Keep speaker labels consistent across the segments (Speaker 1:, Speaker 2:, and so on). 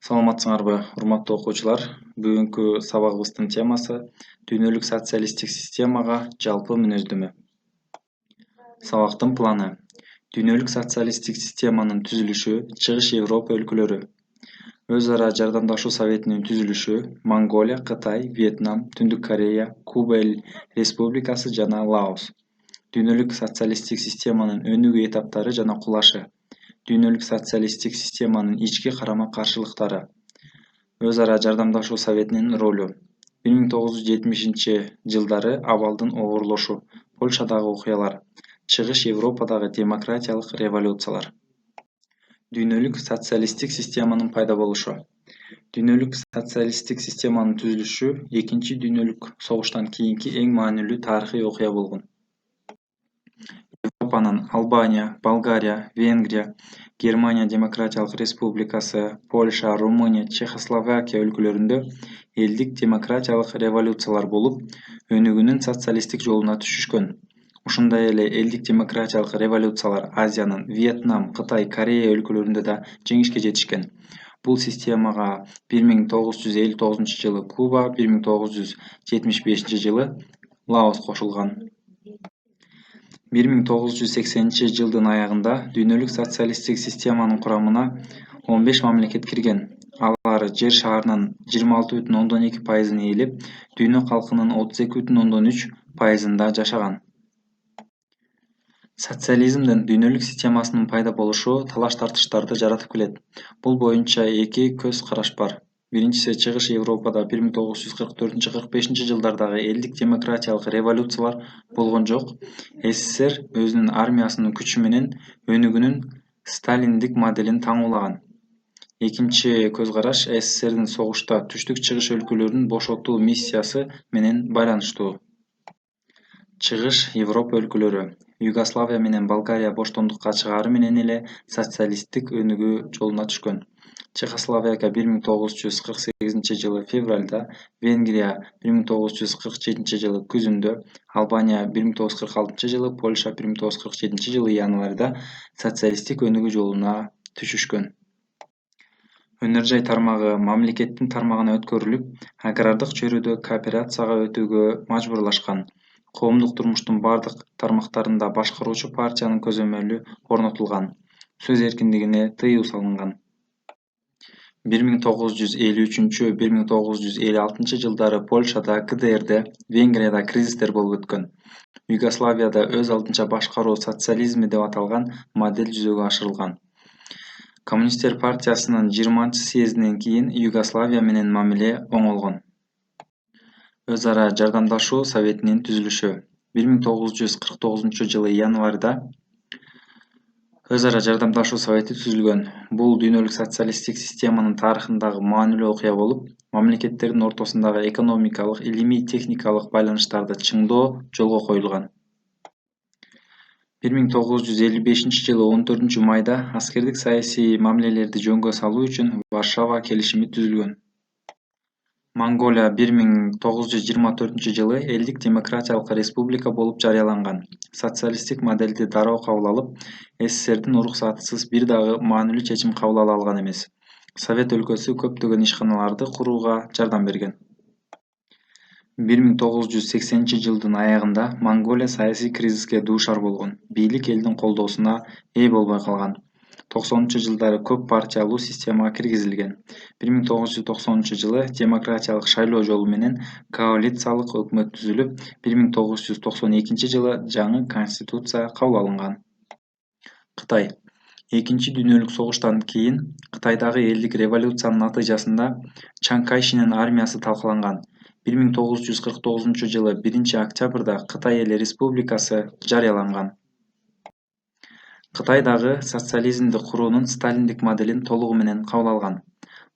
Speaker 1: Саламатсыңарбы, урматтуу окуучулар? Бүгүнкү сабагыбыздын темасы дүйнөлүк социалисттик системага жалпы мүнөздөмө. Сабактын планы. Дүйнөлүк социалисттик системанын түзүлүшү, Чыгыш Европа өлкөлөрү. Өз ара жардамдашуу советинин түзүлүшү, Монголия, Кытай, Вьетнам, Түндүк Корея, Куба Республикасы жана Лаос. Дүйнөлүк социалисттик системанын өнүгүү этаптары жана кулашы. Дүйнөлүк социалисттик системанын ички карама-каршылыктары. Өз ара жардамдашуу советинин ролу. 1970-жылдары абалдын оорлошу, Польшадагы окуялар, Чыгыш Европадагы демократиялык революциялар. Дүйнөлүк социалисттик системанын пайда болушу. Дүйнөлүк социалисттик системанын түзүлүшү Экинчи дүйнөлүк согуштан кийинки эң маанилүү тарыхый окуя болгон. Европанын Албания, Болгария, Венгрия, Германия Демократиялык Республикасы, Польша, Румыния, Чехословакия өлкөлөрүндө элдик демократиялык революциялар болуп, өнүгүүнүн социалисттик жолуна түшүшкөн. Ушундай эле элдик демократиялык революциялар Азиянын Вьетнам, Кытай, Корея өлкөлөрүндө да жеңишке жетишкен. Бул системага 1959-жылы Куба, 1975-жылы Лаос кошулган. 1980-жылдын аягында дүйнөлүк социалисттик системанын курамына 15 мамлекет кирген. Алар жер шарынын 26,2% ээлеп, дүйнө калкынын 32,3%-да жашаган. Социализмдин дүйнөлүк системасынын пайда болушу талаш-тартыштарды жаратып келет. Бул боюнча эки көз караш бар. Биринчиси Чыгыш Европада 1944-45-жылдардагы элдик демократиялык революциялар болгон жок. СССР өзүнүн армиясынын күчү менен өнүгүүнүн сталиндик моделин таңуулаган. Экинчи көз караш СССРдин согушта түштүк-чыгыш өлкөлөрүн бошотуу миссиясы менен байланыштуу. Чыгыш Европа өлкөлөрү Югославия менен Болгария боштондукка чыгаары менен эле социалисттик өнүгүү жолуна түшкөн. Чехословакия 1948-жылы февралда, Венгрия 1947-жылы күзүндө, Албания 1946-жылы, Польша 1947-жылы январда социалисттик өнүгүү жолуна түшүшкөн. Өнөр жай тармагы мамлекеттин тармагына өткөрүлүп, агрардык чөйрөдө кооперацияга өтүүгө мажбурлашкан. Коомдук турмуштун бардык тармактарында башкаруучу партиянын көзөмөлү орнотулган. Сөз эркиндигине тыюу салынган. 1953-1956 Польшада, КДРде, Венгрияда кризистер болуп өткөн. Югославияда өз алдынча башкаруу социализми деп аталган модель жүзөгө ашырылган. Коммунисттер партиясынын 20-съездинен кийин Югославия менен мамиле оңолгон. Өз ара жардамдашуу советинин түзүлүшү. 1949-жылы январда Өз ара жардамдашуу совети түзүлгөн. Бул дүйнөлүк социалисттик системанын тарыхындагы маанилүү окуя болуп, мамлекеттердин ортосундагы экономикалык, илимий-техникалык байланыштарды чыңдоо жолго коюлган. 1955-жылы 14-майда аскердик саясий мамилелерди жөнгө салуу үчүн Варшава келишими түзүлгөн. Монголия 1924-жылы элдик демократиялык республика болуп жарыяланган. Социалисттик модельди дароо кабыл алып, СССРдин уруксатысыз бир дагы маанилүү чечим кабыл ала алган эмес. Совет өлкөсү көптөгөн ишканаларды курууга жардам берген. 1980-жылдын аягында Монголия саясий кризиске дуушар болгон. Бийлик элдин колдоосуна ээ болбой калган. 90-жылдары көп партиялуу системага киргизилген. 1990-жылы демократиялык шайлоо жолу менен коалициялык өкмөт түзүлүп, 1992-жылы жаңы конституция кабыл алынган. Кытай. Экинчи дүйнөлүк согуштан кийин Кытайдагы элдик революциянын натыйжасында Чан Кайшинин армиясы талкаланган. 1949-жылы 1-октябрда Кытай Эл Республикасы жарыяланган. Кытайдагы социализмди куруунун сталиндик моделин толугу менен кабыл алган.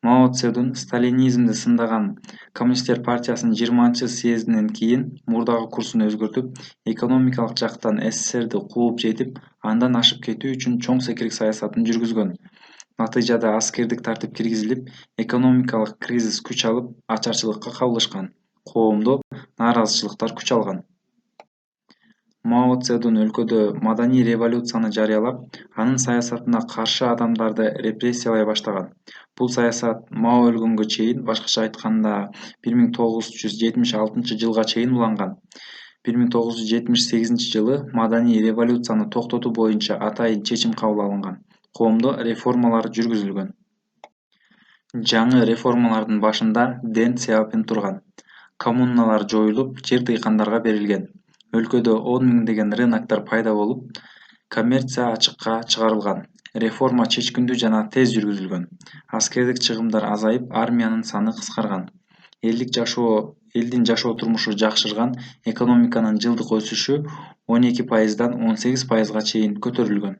Speaker 1: Мао Цзедун сталинизмди сындаган. Коммунисттер партиясынын 20-съездинен кийин мурдагы курсун өзгөртүп, экономикалык жактан СССРди кууп жетип, андан ашып кетүү үчүн чоң секирик саясатын жүргүзгөн. Натыйжада аскердик тартип киргизилип, экономикалык кризис күч алып, ачарчылыкка кабылышкан. Коомдо нааразычылыктар күч алган. Мао Цзэдун өлкөдө маданий революцияны жарыялап, анын саясатына каршы адамдарды репрессиялай баштаган. Бул саясат Мао өлгөнгө чейин, башкача айтканда 1976 жылга чейин уланган. 1978 жылы маданий революцияны токтотуу боюнча атайын чечим кабыл алынган. Коомдо реформалар жүргүзүлгөн. Жаңы реформалардын башында Дэн Сяопин турган. Коммуналар жоюлуп, жер дыйкандарга берилген. Өлкөдө 10 миңдеген рыноктор пайда болуп, коммерция ачыкка чыгарылган. Реформа чечкиндүү жана тез жүргүзүлгөн. Аскердик чыгымдар азайып, армиянын саны кыскарган. Элдин жашоо турмушу жакшырган, экономиканын жылдык өсүшү 12%дан 18%га чейин көтөрүлгөн.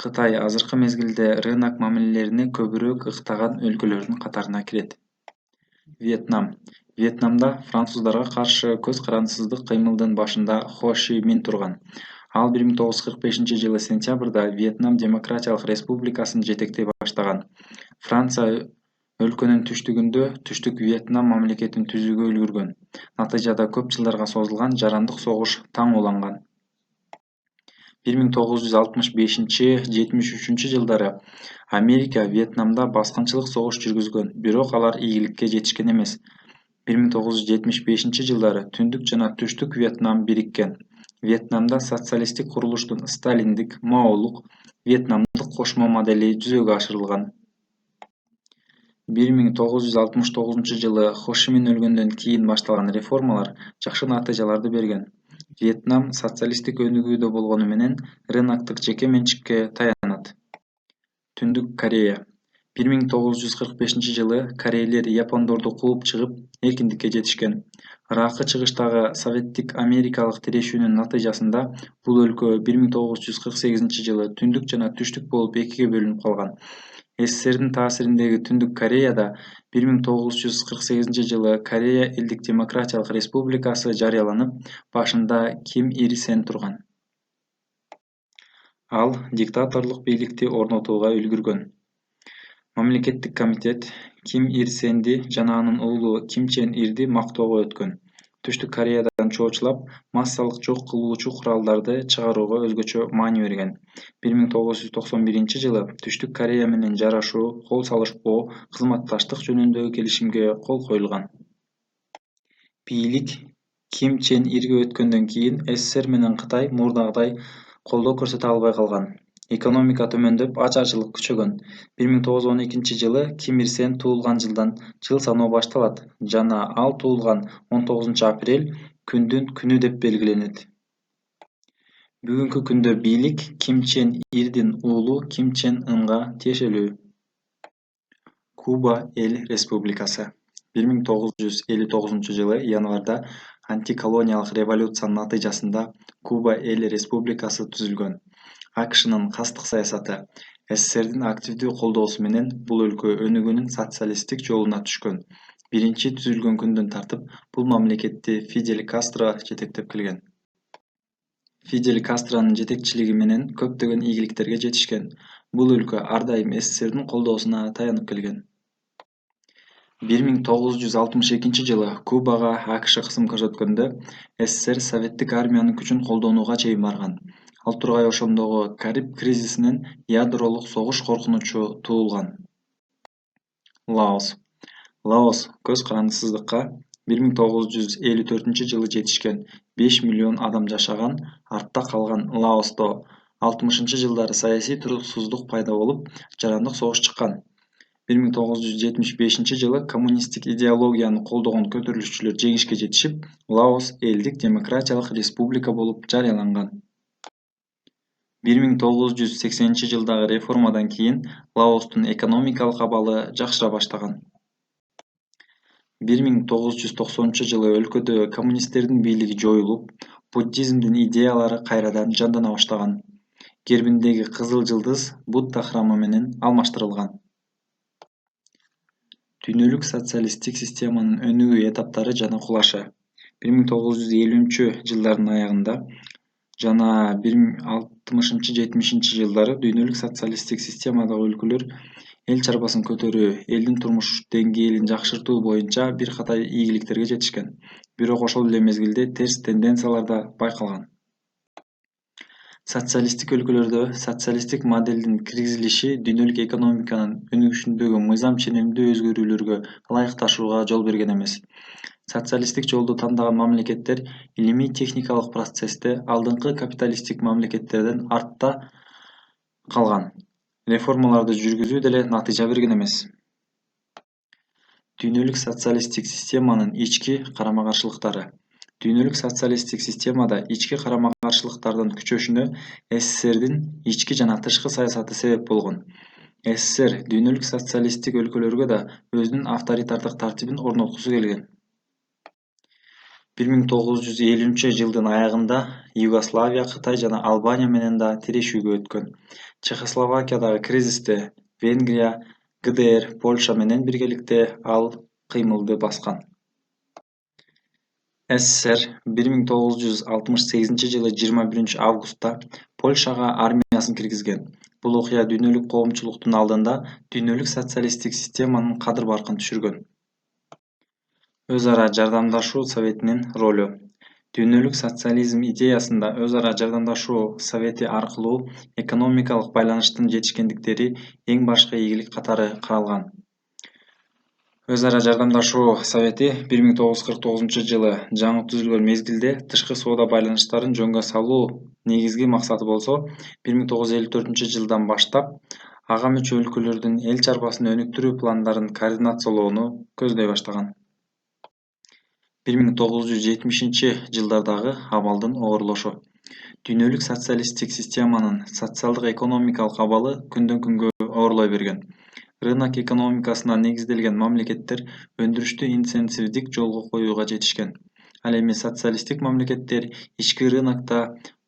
Speaker 1: Кытай азыркы мезгилде рынок мамилелерине көбүрөөк ыктаган өлкөлөрдүн катарына кирет. Вьетнамда француздарга каршы көз карандысыздык кыймылдын башында Хо Ши Мин турган. Ал 1945-жылы сентябрда Вьетнам Демократиялык Республикасын жетектей баштаган. Франция өлкөнүн түштүгүндө Түштүк Вьетнам мамлекетин түзүүгө үлгүргөн. Натыйжада көп жылдарга созулган жарандык согуш таң уланган. 1965-73 жылдары Америка Вьетнамда баскынчылык согуш жүргүзгөн, бирок алар ийгиликке жетишкен эмес. 1975-жылдары Түндүк жана Түштүк Вьетнам бириккен. Вьетнамда социалисттик курулуштун сталиндик, маолук, вьетнамдык кошмо модели жүзөгө ашырылган. 1969-жылы Хо Ши Мин өлгөндөн кийин башталган реформалар жакшы натыйжаларды берген. Вьетнам социалисттик өнүгүүдө болгону менен рыноктук жеке менчикке таянат. Түндүк Корея 1945-жылы корейлер япондорду кууп чыгып, эркиндикке жетишкен. Ыракы чыгыштагы советтик америкалык тирешүүнүн натыйжасында бул өлкө 1948-жылы Түндүк жана Түштүк болуп экиге бөлүнүп калган. СССРдин таасириндеги Түндүк Кореяда 1948-жылы Корея Элдик Демократиялык Республикасы жарыяланып, башында Ким Ир Сен турган. Ал диктаторлук бийликти орнотууга үлгүргөн. Мамлекеттик комитет Ким Ир Сенди жана анын уулу Ким Чен Ирди мактоого өткөн. Түштүк Кореядан чоочулап, массалык жок кылуучу куралдарды чыгарууга өзгөчө маани берген. 1991-жылы Түштүк Корея менен жарашуу, кол салышпоо, кызматташтык жөнүндөгү келишимге кол коюлган. Бийлик Ким Чен Ирге өткөндөн кийин СССР менен Кытай мурдагыдай колдоо көрсөтө албай калган. Экономика төмөндөп, ачарчылык күчөгөн. 1912-жылы Ким Ир Сен туулган жылдан жыл саноо башталат жана ал туулган 19-апрель күндүн күнү деп белгиленет. Бүгүнкү күндө бийлик Ким Чен Ирдин уулу Ким Чен Ынга тиешелүү. Куба Эл Республикасы 1959-жылы январда антиколониялык революциянын натыйжасында Куба Эл Республикасы түзүлгөн. АКШнын кастык саясаты, СССРдин активдүү колдоосу менен бул өлкө өнүгүүнүн социалисттик жолуна түшкөн. Биринчи түзүлгөн күндөн тартып бул мамлекетти Фидель Кастро жетектеп келген. Фидель Кастронун жетекчилиги менен көптөгөн ийгиликтерге жетишкен. Бул өлкө ар дайым СССРдин колдоосуна таянып келген. 1962-жылы Кубага АКШ кысым көрсөткөндө, СССР советтик армиянын күчүн колдонууга чейин барган. Ал тургай ошондогу Кариб кризисинен ядролук согуш коркунучу туулган. Лаос көз карандысыздыкка 1954-жылы жетишкен. 5 миллион адам жашаган, артта калган Лаосто 60-жылдары саясий туруксуздук пайда болуп, жарандык согуш чыккан. 1975-жылы коммунисттик идеологияны колдогон көтөрүлүшчүлөр жеңишке жетишип, Лаос Элдик Демократиялык Республика болуп жарыяланган. 1980-жылдагы реформадан кийин Лаостун экономикалык абалы жакшыра баштаган. 1990-жылы өлкөдө коммунисттердин бийлиги жоюлуп, буддизмдин идеялары кайрадан жандана баштаган. Гербиндеги кызыл жылдыз Будда храмы менен алмаштырылган. Дүйнөлүк социалисттик системанын өнүгүү этаптары жана кулашы. 1950-жылдардын аягында жана 60-70-жылдары дүйнөлүк социалисттик системадагы өлкөлөр эл чарбасын көтөрүү, элдин турмуш деңгээлин жакшыртуу боюнча бир катар ийгиликтерге жетишкен. бирок ошол эле мезгилде терс тенденциялар да байкалган. Социалисттик өлкөлөрдө социалисттик моделдин киргизилиши дүйнөлүк экономиканын өнүгүшүндөгү мыйзам ченемдүү өзгөрүүлөргө ылайыкташууга жол берген эмес. Социалисттик жолду тандаган мамлекеттер илимий техникалык процессте алдыңкы капиталисттик мамлекеттерден артта калган. Реформаларды жүргүзүү деле натыйжа берген эмес. Дүйнөлүк социалисттик системанын ички карама-каршылыктары. Дүйнөлүк социалисттик системада ички карама-каршылыктардын күчөшүнө СССРдин ички жана тышкы саясаты себеп болгон. СССР дүйнөлүк социалисттик өлкөлөргө да өзүнүн авторитардык тартибин орноткусу келген. 1950-жылдын аягында Югославия, Кытай жана Албания менен да тирешүүгө өткөн. Чехословакиядагы кризисте Венгрия, ГДР, Польша менен биргеликте ал кыймылды баскан. СССР 1968-жылы 21-августта Польшага армиясын киргизген. Бул окуя дүйнөлүк коомчулуктун алдында дүйнөлүк социалисттик системанын кадыр баркын түшүргөн. Өз ара жардамдашуу советинин ролу. Дүйнөлүк социализм идеясында өз ара жардамдашуу совети аркылуу экономикалык байланыштын жетишкендиктери эң башкы ийгилик катары каралган. Өз ара жардамдашуу совети 1949-жылы жаңы түзүлгөн мезгилде тышкы соода байланыштарын жөнгө салуу негизги максаты болсо, 1954-жылдан баштап ага мүчө өлкөлөрдүн эл чарбасын өнүктүрүү пландарын координациялоону көздөй баштаган. 1970-жылдардагы абалдын оорлошу. Дүйнөлүк социалисттик системанын социалдык экономикалык абалы күндөн күнгө оорлой берген. Рынок экономикасына негизделген мамлекеттер өндүрүштү интенсивдик жолго коюуга жетишкен. Ал эми социалисттик мамлекеттер ички рынокто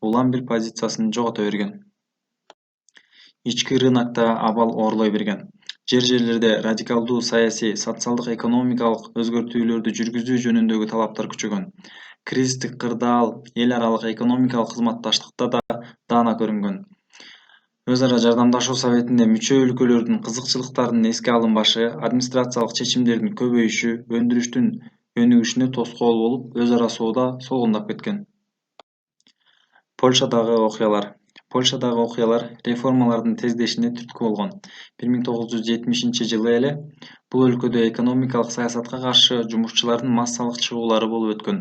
Speaker 1: улам бир позициясын жогото берген. Ички рынокто абал оорлой берген. Жерлерде радикалдуу саясий, социалдык экономикалык өзгөртүүлөрдү жүргүзүү жөнүндөгү талаптар күчөгөн. Кризистик кырдаал эл аралык экономикалык кызматташтыкта да даана көрүнгөн. Өз ара жардамдашуу советине мүчө өлкөлөрдүн кызыкчылыктарынын эске алынбашы, администрациялык чечимдердин көбөйүшү өндүрүштүн өнүгүшүнө тоскоол болуп, өз ара соода солгундап кеткен. Польшадагы окуялар. Польшадагы окуялар реформалардын тездешине түрткү болгон. 1970-жылы эле бул өлкөдө экономикалык саясатка каршы жумушчулардын массалык чыгуулары болуп өткөн.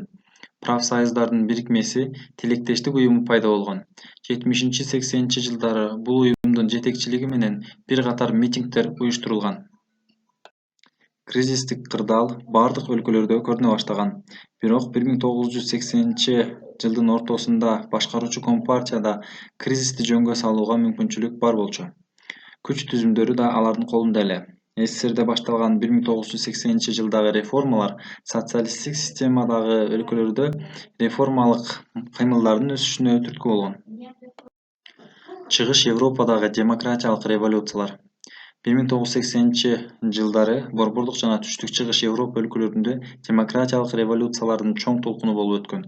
Speaker 1: Профсоюздардын бирикмеси Тилектештик уюму пайда болгон. 70-80-жылдары бул уюмдун жетекчилиги менен бир катар митингдер уюштурулган. Кризистик кырдаал бардык өлкөлөрдө көрүнө баштаган. Бирок 1980-жылдын ортосунда башкаруучу компартияда кризисти жөнгө салууга мүмкүнчүлүк бар болчу. Күч түзүмдөрү да алардын колунда эле. СССРде башталган 1980-жылдагы реформалар социалисттик системадагы өлкөлөрдө реформалык кыймылдардын өсүшүнө түрткү болгон. Чыгыш Европадагы демократиялык революциялар. 1980-жылдары Борбордук жана Түштүк Чыгыш Европа өлкөлөрүндө демократиялык революциялардын чоң толкуну болуп өткөн.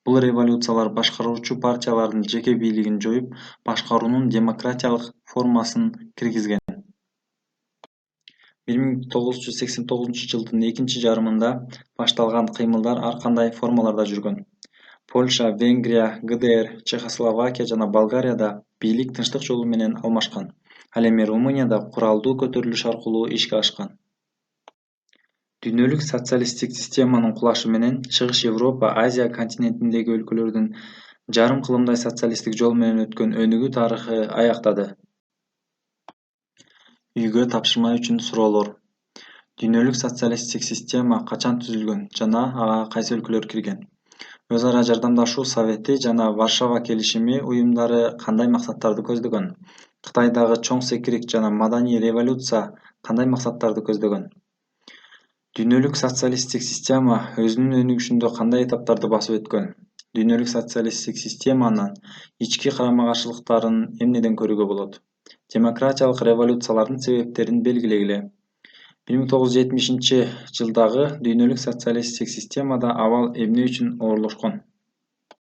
Speaker 1: Бул революциялар башкаруучу партиялардын жеке бийлигин жоюп, башкаруунун демократиялык формасын киргизген. 1989-жылдын экинчи жарымында башталган кыймылдар ар кандай формаларда жүргөн. Польша, Венгрия, ГДР, Чехословакия жана Болгарияда бийлик тынчтык жолу менен алмашкан. Ал эми Румынияда куралдуу көтөрүлүш аркылуу ишке ашкан. Дүйнөлүк социалисттик системанын кулашы менен Чыгыш Европа, Азия континентиндеги өлкөлөрдүн жарым кылымдай социалисттик жол менен өткөн өнүгүү тарыхы аяктады. Үйгө тапшырма үчүн суроолор. Дүйнөлүк социалисттик система качан түзүлгөн жана ага кайсы өлкөлөр кирген? Өз ара жардамдашуу совети жана Варшава келишими уюмдары кандай максаттарды көздөгөн? Кытайдагы чоң секирик жана маданий революция кандай максаттарды көздөгөн? Дүйнөлүк социалисттик система өзүнүн өнүгүшүндө кандай этаптарды басып өткөн? Дүйнөлүк социалисттик системанын ички карама-каршылыктарын эмнеден көрүүгө болот? Демократиялык революциялардын себептерин белгилегиле. 1970-жылдагы дүйнөлүк социалисттик системада абал эмне үчүн оорлошкон?